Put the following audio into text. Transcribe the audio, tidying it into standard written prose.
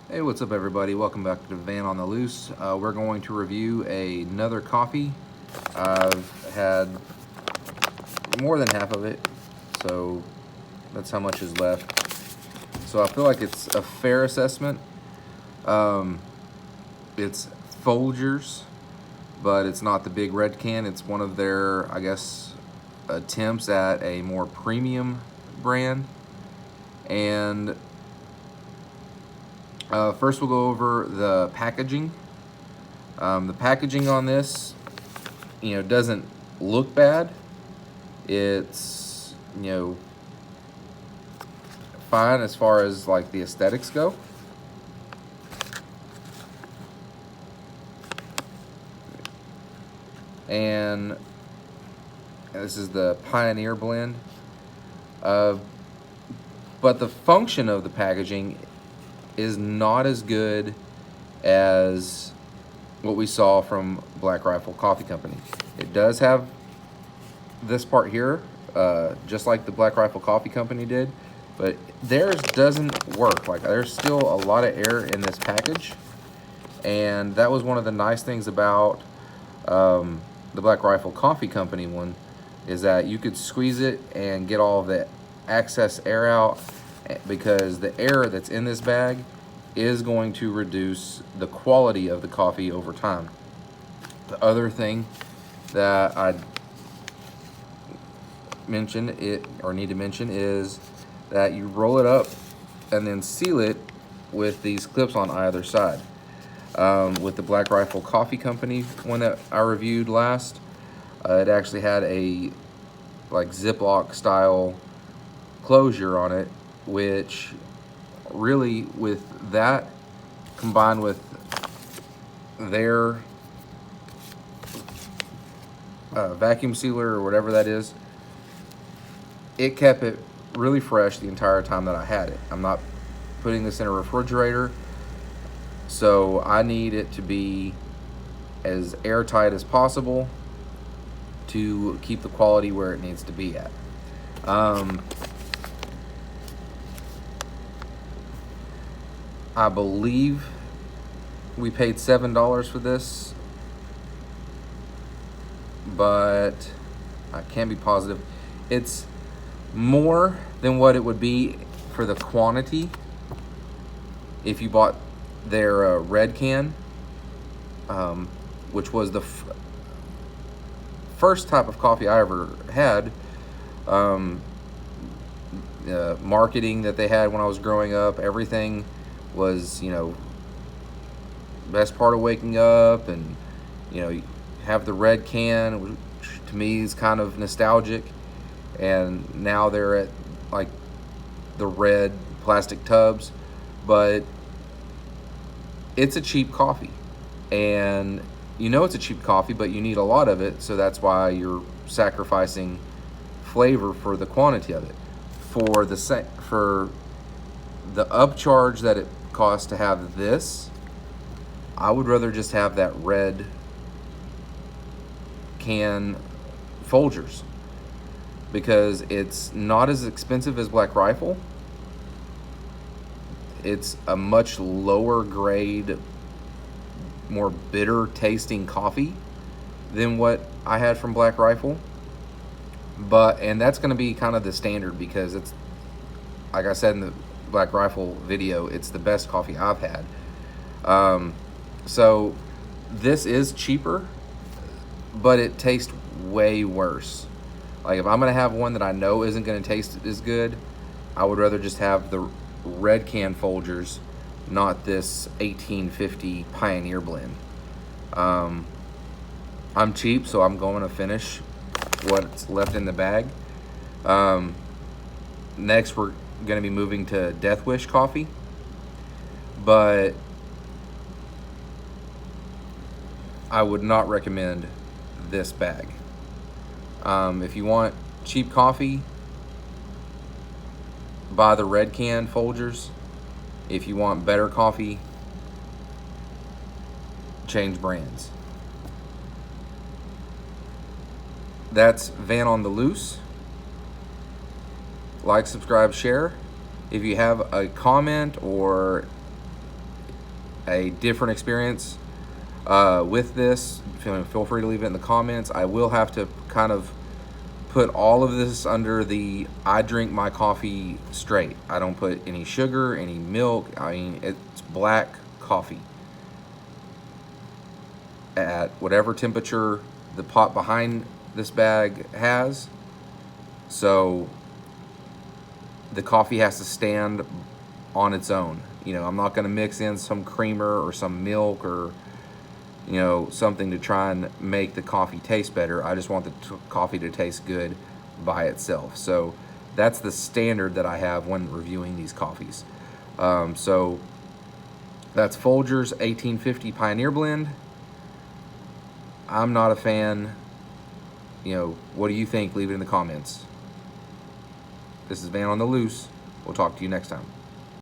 Hey, what's up everybody? Welcome back to Van on the Loose. We're going to review another coffee. I've had more than half of it, so that's how much is left. So I feel like it's a fair assessment. Um, it's Folgers, but it's not the big red can. It's one of their, I guess, attempts at a more premium brand. And first we'll go over the packaging. The packaging on this, doesn't look bad. It's, fine as far as like the aesthetics go. And this is the Pioneer blend. But the function of the packaging is not as good as what we saw from Black Rifle Coffee Company. It does have this part here, just like the Black Rifle Coffee Company did, but theirs doesn't work. Like, there's still a lot of air in this package, and that was one of the nice things about the Black Rifle Coffee Company one, is that you could squeeze it and get all the excess air out, because the air that's in this bag is going to reduce the quality of the coffee over time. The other thing that I need to mention is that you roll it up and then seal it with these clips on either side. With the Black Rifle Coffee Company one that I reviewed last, it actually had a like Ziploc style closure on it, which really, with that combined with their vacuum sealer or whatever that is, it kept it really fresh the entire time that I had it. I'm not putting this in a refrigerator, so I need it to be as airtight as possible to keep the quality where it needs to be at. I believe we paid $7 for this, but I can't be positive. It's more than what it would be for the quantity if you bought their red can, which was the first type of coffee I ever had. Marketing that they had when I was growing up, everything was, best part of waking up, and you have the red can, which to me is kind of nostalgic. And now they're at like the red plastic tubs, but it's a cheap coffee, and it's a cheap coffee, but you need a lot of it, so that's why you're sacrificing flavor for the quantity of it. For the upcharge that it costs to have this, I would rather just have that red can Folgers, because it's not as expensive as Black Rifle. It's a much lower grade, more bitter tasting coffee than what I had from Black Rifle. And that's going to be kind of the standard, because it's, like I said in the Black Rifle video, it's the best coffee I've had. So this is cheaper, but it tastes way worse. Like, if I'm going to have one that I know isn't going to taste as good, I would rather just have the red can Folgers, not this 1850 Pioneer blend. I'm cheap, so I'm going to finish what's left in the bag. Next, we're going to be moving to Death Wish coffee, but I would not recommend this bag. If you want cheap coffee, buy the red can Folgers. If you want better coffee, change brands. That's Van on the Loose. Like, subscribe, share. If you have a comment or a different experience with this, feel free to leave it in the comments. I will have to kind of put all of this under the I drink my coffee straight. I don't put any sugar, any milk. I mean, it's black coffee at whatever temperature the pot behind this bag has. So the coffee has to stand on its own. You know, I'm not going to mix in some creamer or some milk or, you know, something to try and make the coffee taste better. I just want the coffee to taste good by itself. So that's the standard that I have when reviewing these coffees. So that's Folger's 1850 Pioneer Blend. I'm not a fan. You know, what do you think? Leave it in the comments. This is Van on the Loose. We'll talk to you next time.